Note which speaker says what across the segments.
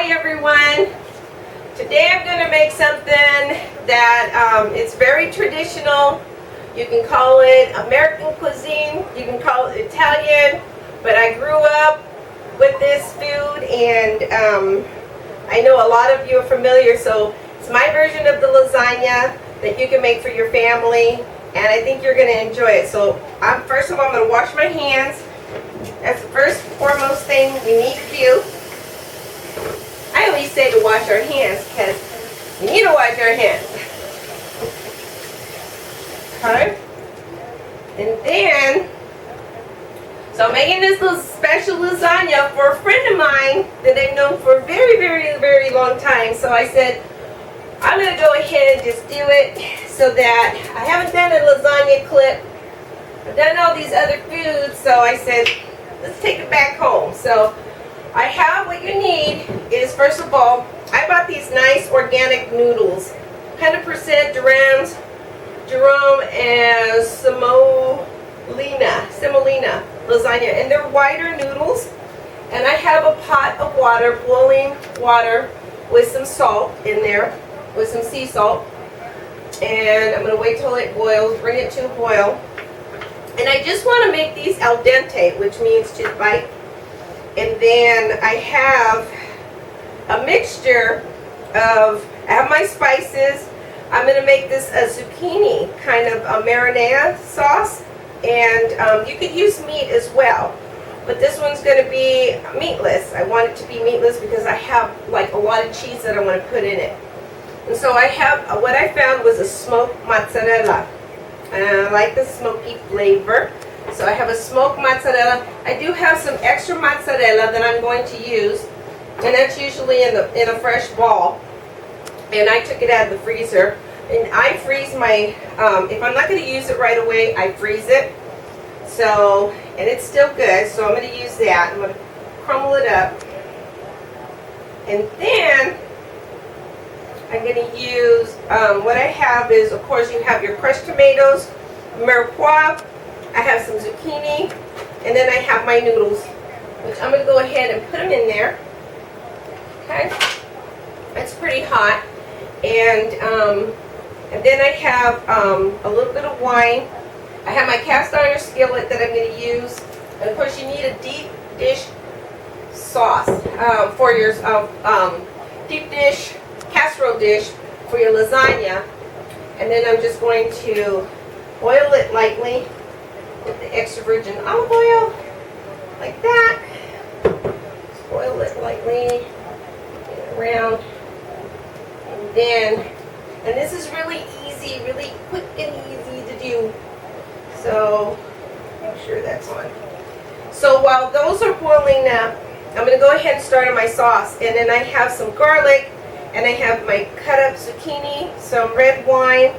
Speaker 1: Hi everyone. Today I'm going to make something that it's very traditional. You can call it American cuisine, you can call it Italian, but I grew up with this food and I know a lot of you are familiar, so it's my version of the lasagna that you can make for your family, and I think you're going to enjoy it. So first of all, I'm going to wash my hands. That's the first foremost thing we need to do. I always say to wash our hands because we need to wash our hands. Okay. And then, so I'm making this little special lasagna for a friend of mine that I've known for a very, very, very long time. So I said, I'm going to go ahead and just do it so that I haven't done a lasagna clip. I've done all these other foods, so I said, let's take it back home. So I have what you need is, first of all, I bought these nice organic noodles, 100% Jerome and semolina lasagna, and they're wider noodles. And I have a pot of water, boiling water, with some salt in there, with some sea salt. And I'm going to wait till it boils, bring it to a boil. And I just want to make these al dente, which means to bite. And then I have a mixture of, I have my spices. I'm going to make this a zucchini kind of a marinara sauce. And you could use meat as well. But this one's going to be meatless. I want it to be meatless because I have like a lot of cheese that I want to put in it. And so I have, what I found was a smoked mozzarella. And I like the smoky flavor. So I have a smoked mozzarella. I do have some extra mozzarella that I'm going to use. And that's usually in a fresh ball. And I took it out of the freezer. And I freeze my, if I'm not going to use it right away, I freeze it. So, and it's still good. So I'm going to use that. I'm going to crumble it up. And then I'm going to use, what I have is, of course, you have your crushed tomatoes, mirepoix, I have some zucchini, and then I have my noodles, which I'm going to go ahead and put them in there. Okay, it's pretty hot. And then I have a little bit of wine. I have my cast iron skillet that I'm going to use. And of course, you need a deep dish sauce for your deep dish casserole dish for your lasagna. And then I'm just going to oil it lightly with the extra virgin olive oil, like that. Just oil it lightly, get it around. And then, and this is really easy, really quick and easy to do. So, make sure that's on. So while those are boiling up, I'm going to go ahead and start on my sauce. And then I have some garlic. And I have my cut up zucchini, some red wine,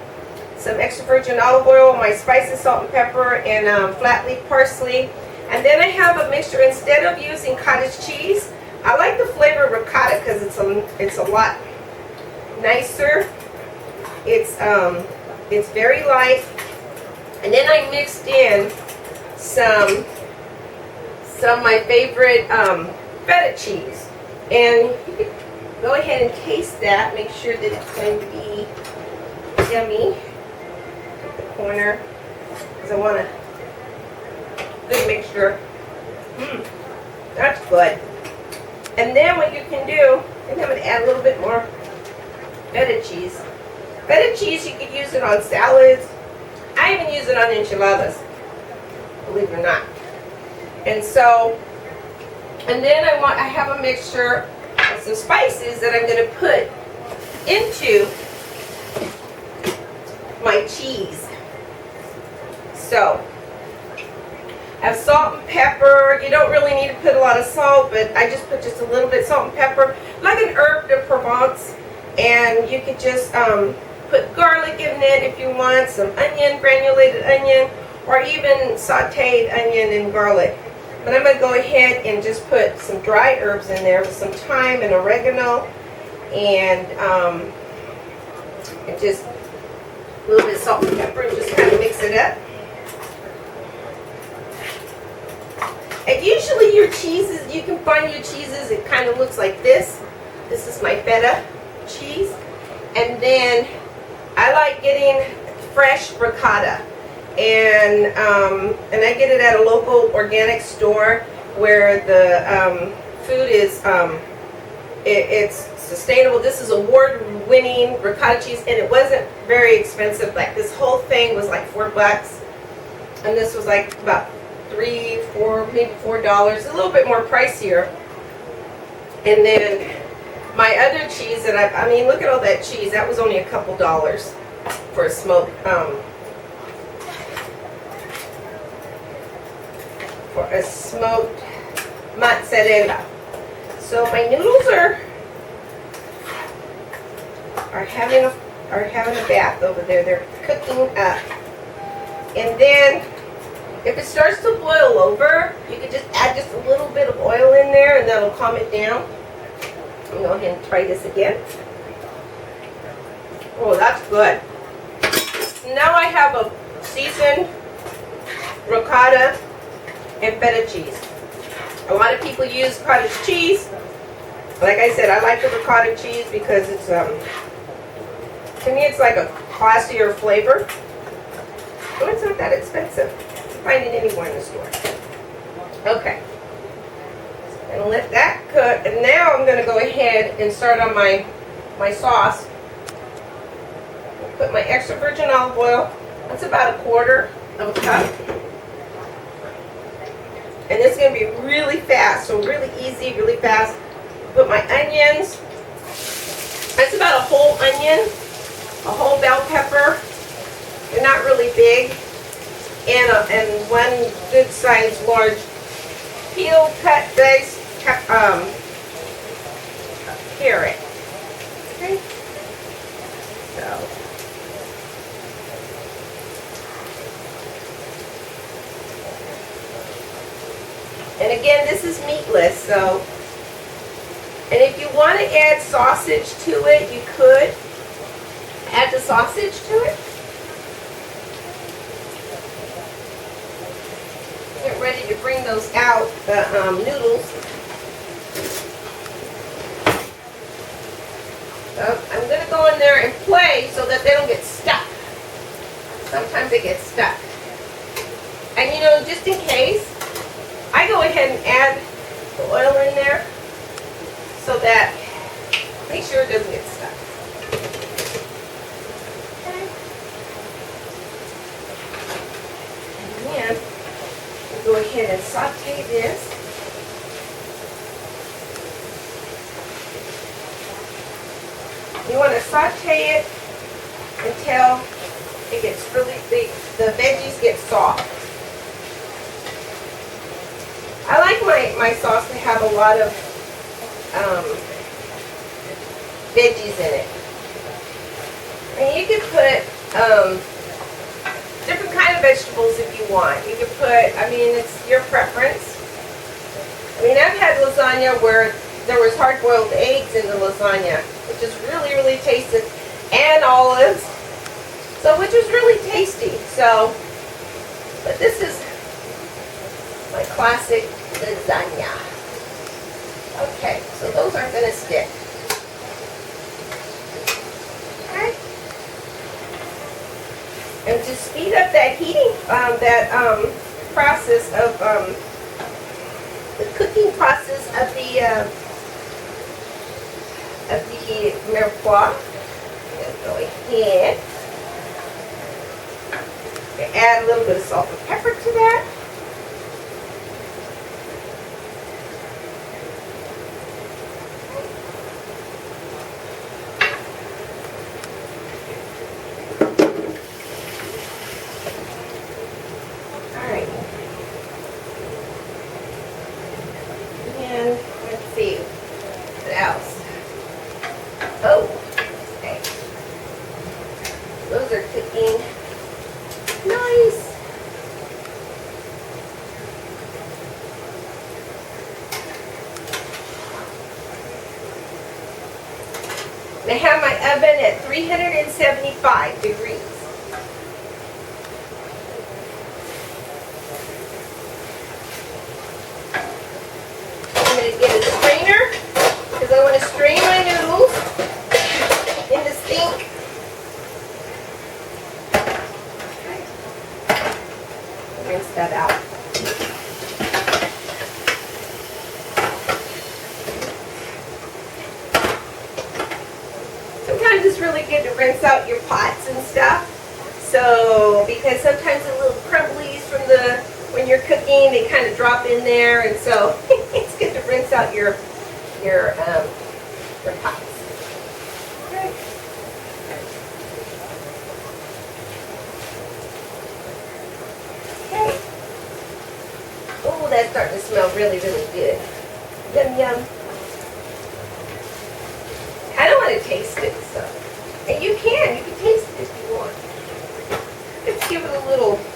Speaker 1: some extra virgin olive oil, my spices, salt and pepper, and flat leaf parsley. And then I have a mixture. Instead of using cottage cheese, I like the flavor of ricotta because it's a lot nicer. It's very light. And then I mixed in some of my favorite feta cheese. And you can go ahead and taste that. Make sure that it's going to be yummy. At the corner, because I want a good mixture. That's good. And then what you can do, and I'm going to add a little bit more feta cheese. Feta cheese, you could use it on salads. I even use it on enchiladas, believe it or not. And so, and then I have a mixture of some spices that I'm going to put into my cheese. So, I have salt and pepper. You don't really need to put a lot of salt, but I just put just a little bit salt and pepper, like an herb de Provence. And you could just put garlic in it if you want, some onion, granulated onion, or even sauteed onion and garlic. But I'm going to go ahead and just put some dry herbs in there with some thyme and oregano, and just a little bit of salt and pepper, and just kind of mix it up. And usually your cheeses, you can find your cheeses, it kind of looks like this. This is my feta cheese. And then I like getting fresh ricotta. And I get it at a local organic store where the food is it's sustainable. This is award-winning ricotta cheese, and it wasn't very expensive. Like this whole thing was like $4, and this was like about $3, $4, maybe $4, a little bit more pricier. And then my other cheese that I mean, look at all that cheese. That was only a couple dollars for a smoked mozzarella. So my noodles are having a bath over there. They're cooking up. And then if it starts to boil over, you can just add just a little bit of oil in there, and that'll calm it down. I'm going to go ahead and try this again. Oh, that's good. Now I have a seasoned ricotta and feta cheese. A lot of people use cottage cheese. Like I said, I like the ricotta cheese because it's to me it's like a classier flavor. But it's not that expensive. You can find it anywhere in the store. Okay. I'm going to let that cook. And now I'm going to go ahead and start on my sauce. Put my extra virgin olive oil. That's about 1/4 of a cup. And this is going to be really fast, so really easy, really fast. Put my onions. That's about a whole onion, a whole bell pepper. They're not really big. And one good sized large peeled cut diced carrot. Okay. So. And again, this is meatless, so, and if you want to add sausage to it, you could add the sausage to it. Get ready to bring those out, the noodles. So I'm going to go in there and play so that they don't get stuck. Sometimes they get stuck. And you know, just in case, I go ahead and add the oil in there so that, make sure it doesn't get stuck. Okay. And then we'll go ahead and saute this. You want to saute it until it gets really, the veggies get soft. I like my sauce to have a lot of veggies in it. And you can put different kind of vegetables if you want. You can put, I mean, it's your preference. I mean, I've had lasagna where there was hard-boiled eggs in the lasagna, which is really, really tasty, and olives, so which is really tasty. So, but this is my classic lasagna. Okay, so those aren't going to stick. Okay. And to speed up that heating, process of the cooking process of the mirepoix, go ahead. Add a little bit of salt and pepper to that. I have my oven at 375 degrees. I'm going to get a strainer because I want to strain my noodles in the sink. Rinse that out. Sometimes it's really good to rinse out your pots and stuff. So, because sometimes the little crumblies from when you're cooking, they kind of drop in there, and so it's good to rinse out your pots. Okay. Okay. Oh, that's starting to smell really, really good. Yum, yum. I don't want to taste it, so. And you can taste it if you want. Let's give it a little taste.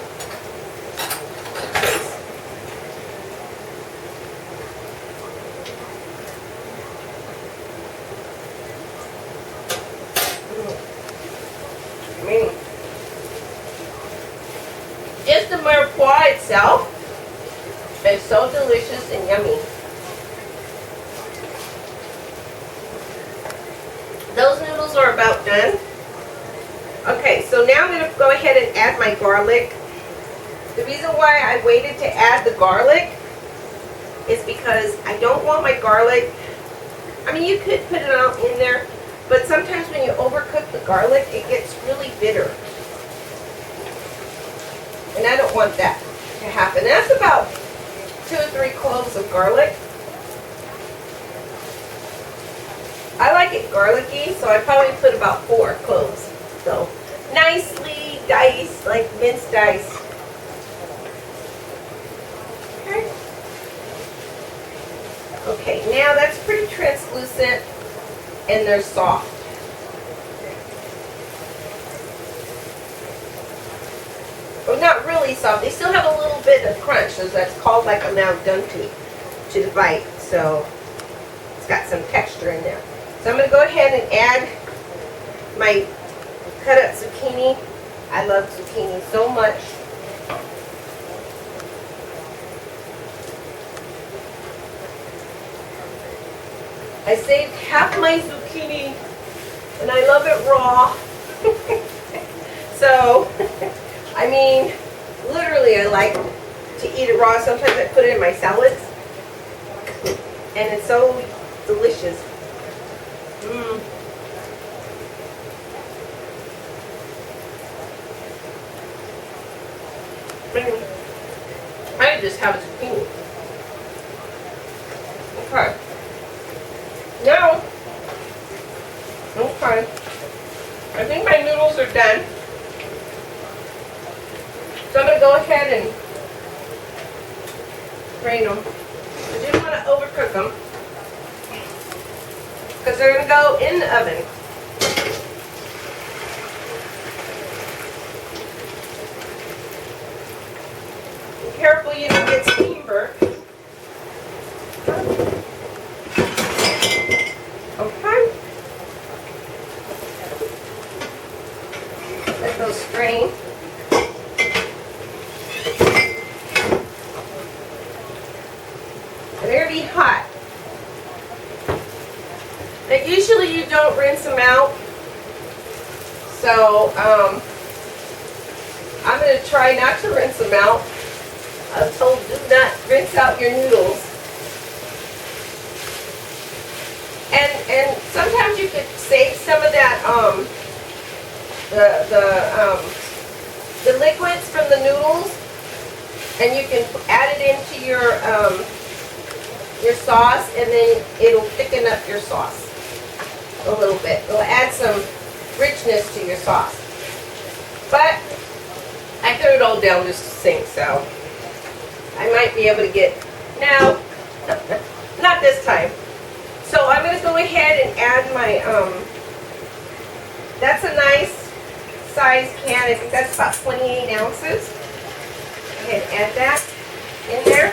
Speaker 1: Just the mirepoix itself is so delicious and yummy. Those noodles are about done. Okay, so now I'm going to go ahead and add my garlic. The reason why I waited to add the garlic is because I don't want my garlic, I mean, you could put it all in there, but sometimes when you overcook the garlic, it gets really bitter. And I don't want that to happen. That's about 2 or 3 cloves of garlic. I like it garlicky, so I probably put about 4 cloves. So, nicely diced, like minced dice. Okay. Okay, now that's pretty translucent and they're soft. Well, not really soft. They still have a little bit of crunch, so that's called like a al dente to the bite. So, it's got some texture in there. So I'm going to go ahead and add my cut up zucchini. I love zucchini so much. I saved half my zucchini and I love it raw. So, I mean, literally I like to eat it raw. Sometimes I put it in my salads and it's so delicious. I just have a zucchini. Okay. Now, okay. I think my noodles are done. So I'm going to go ahead and drain them. I didn't want to overcook them, because they're going to go in the oven. Be careful you don't get steam burnt. Okay. Let those strain. And they're going to be hot. Now, usually you don't rinse them out, so I'm going to try not to rinse them out. I'm told do not rinse out your noodles. And sometimes you could save some of that the liquids from the noodles, and you can add it into your sauce, and then it'll thicken up your sauce a little bit. It'll add some richness to your sauce. But I threw it all down just to sink, so I might be able to get, no, not this time. So I'm going to go ahead and add my, that's a nice size can. I think that's about 28 ounces. Go ahead and add that in there.